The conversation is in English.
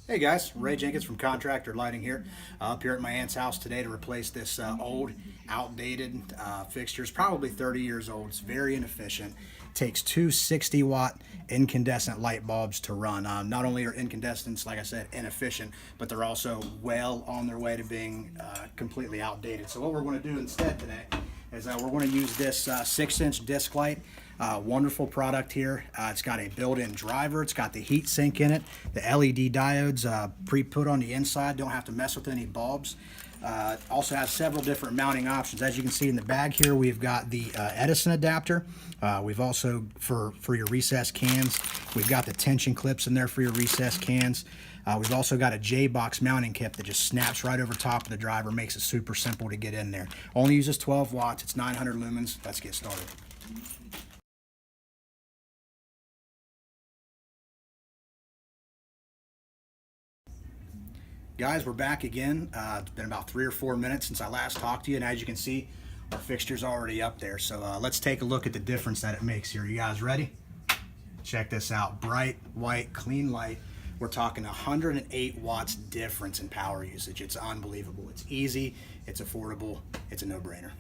Hey guys, Ray Jenkins from Contractor Lighting here. Up here at my aunt's house today to replace this old, outdated fixture. It's probably 30 years old. It's very inefficient. Takes two 60-watt incandescent light bulbs to run. Not only are incandescents, like I said, inefficient, but they're also well on their way to being completely outdated. So what we're going to do instead today is we're going to use this 6-inch disc light. Wonderful product here. It's got a built-in driver. It's got the heat sink in it. The LED diodes pre-put on the inside. Don't have to mess with any bulbs. Also has several different mounting options. As you can see in the bag here, we've got the Edison adapter. We've also, for your recessed cans, we've got the tension clips in there for your recessed cans. We've also got a J-box mounting kit that just snaps right over top of the driver, makes it super simple to get in there. Only uses 12 watts. It's 900 lumens. Let's get started. Guys, we're back again. It's been about 3 or 4 minutes since I last talked to you, and as you can see, our fixture's already up there. So let's take a look at the difference that it makes here. You guys ready? Check this out. Bright, white, clean light. We're talking 108 watts difference in power usage. It's unbelievable. It's easy, it's affordable, it's a no-brainer.